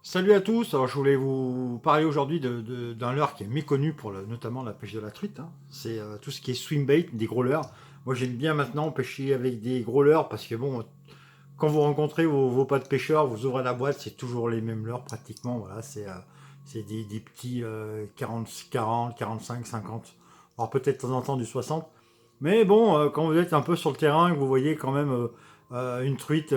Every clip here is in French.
Salut à tous, alors je voulais vous parler aujourd'hui d'un leurre qui est méconnu pour notamment la pêche de la truite, hein. C'est tout ce qui est swim bait, des gros leurres. Moi j'aime bien maintenant pêcher avec des gros leurres parce que bon, quand vous rencontrez vos potes pêcheurs, vous ouvrez la boîte, c'est toujours les mêmes leurres pratiquement. Voilà, c'est des petits 40, 40, 45, 50, alors peut-être de temps en temps du 60. Mais bon, quand vous êtes un peu sur le terrain, que vous voyez quand même une truite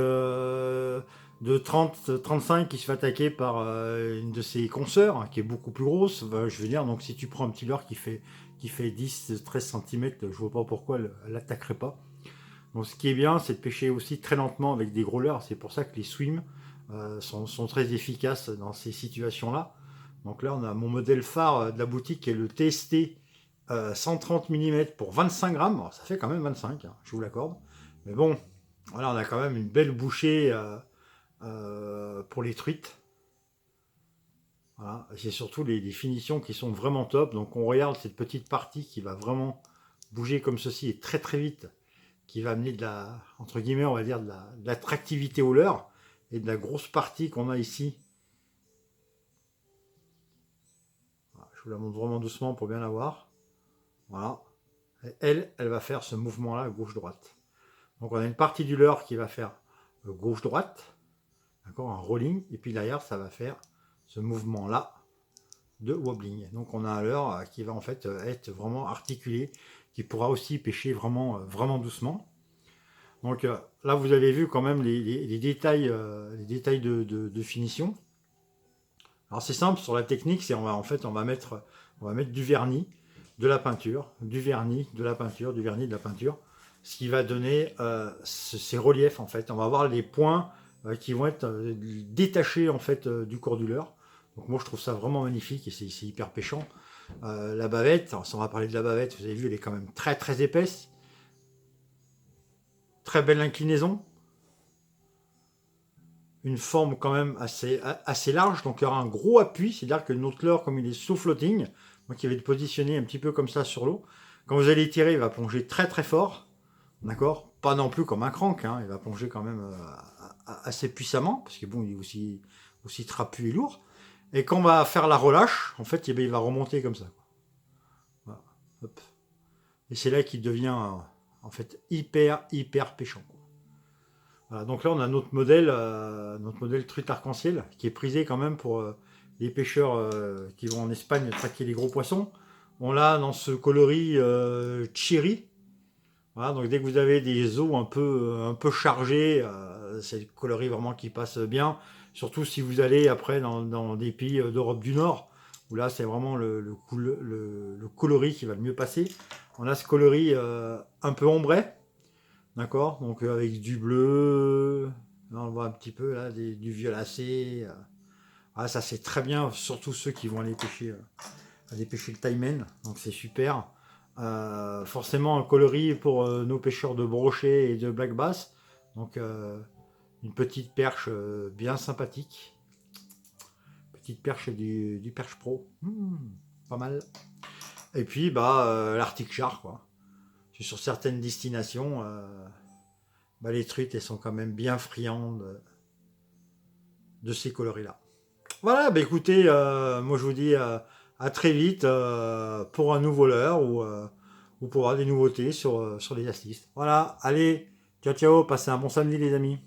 de 30, 35 qui se fait attaquer par une de ses consoeurs, hein, qui est beaucoup plus grosse, je veux dire, donc si tu prends un petit leurre qui fait 10, 13 cm, je vois pas pourquoi elle l'attaquerait pas. Donc ce qui est bien, c'est de pêcher aussi très lentement avec des gros leurres. C'est pour ça que les swims sont très efficaces dans ces situations-là. Donc là, on a mon modèle phare de la boutique qui est le TST 130 mm pour 25 grammes. Alors, ça fait quand même 25, hein, je vous l'accorde. Mais bon, voilà, on a quand même une belle bouchée pour les truites. Voilà. C'est surtout les finitions qui sont vraiment top. Donc on regarde cette petite partie qui va vraiment bouger comme ceci et très très vite, qui va amener de la, entre guillemets, on va dire, de l'attractivité au leurre et de la grosse partie qu'on a ici. Voilà, je vous la montre vraiment doucement pour bien la voir. Voilà. Et elle va faire ce mouvement-là gauche-droite. Donc on a une partie du leurre qui va faire gauche-droite, d'accord, un rolling, et puis derrière ça va faire ce mouvement-là de wobbling. Donc on a un leurre qui va en fait être vraiment articulé, qui pourra aussi pêcher vraiment, vraiment doucement. Donc là, vous avez vu quand même les détails de finition. Alors c'est simple sur la technique, c'est on va mettre du vernis, de la peinture, du vernis, de la peinture, du vernis, de la peinture, ce qui va donner ces reliefs en fait. On va avoir les points qui vont être détachés en fait du corps du leurre. Donc moi je trouve ça vraiment magnifique et c'est hyper pêchant. La bavette, alors, si on va parler de la bavette, vous avez vu, elle est quand même très très épaisse, très belle inclinaison, une forme quand même assez large, donc il y aura un gros appui, c'est-à-dire que notre leurre, comme il est sous floating, donc il va être positionné un petit peu comme ça sur l'eau, quand vous allez tirer, il va plonger très très fort, d'accord. Pas non plus comme un crank, hein, il va plonger quand même assez puissamment, parce que bon, il est aussi trapu et lourd, et quand on va faire la relâche, en fait, eh bien, il va remonter comme ça, quoi. Voilà. Hop. Et c'est là qu'il devient en fait hyper hyper péchant, quoi. Voilà, donc là, on a notre modèle truite arc-en-ciel, qui est prisé quand même pour les pêcheurs qui vont en Espagne traquer les gros poissons. On l'a dans ce coloris cherry. Voilà, donc dès que vous avez des eaux un peu chargées, c'est le coloris vraiment qui passe bien. Surtout si vous allez après dans des pays d'Europe du Nord, où là c'est vraiment le coloris qui va le mieux passer. On a ce coloris un peu ombré, d'accord, donc avec du bleu, là on voit un petit peu là, du violacé. Ah, ça c'est très bien, surtout ceux qui vont aller pêcher le taimen, donc c'est super. Forcément un coloris pour nos pêcheurs de brochet et de black bass, donc une petite perche bien sympathique, petite perche du perche pro. Pas mal. Et puis bah l'Arctic Char, quoi. Sur certaines destinations, bah, les truites elles sont quand même bien friandes de ces coloris-là. Voilà, bah écoutez, moi je vous dis à très vite pour un nouveau leurre ou pour avoir des nouveautés sur les assists. Voilà, allez, ciao ciao, passez un bon samedi les amis.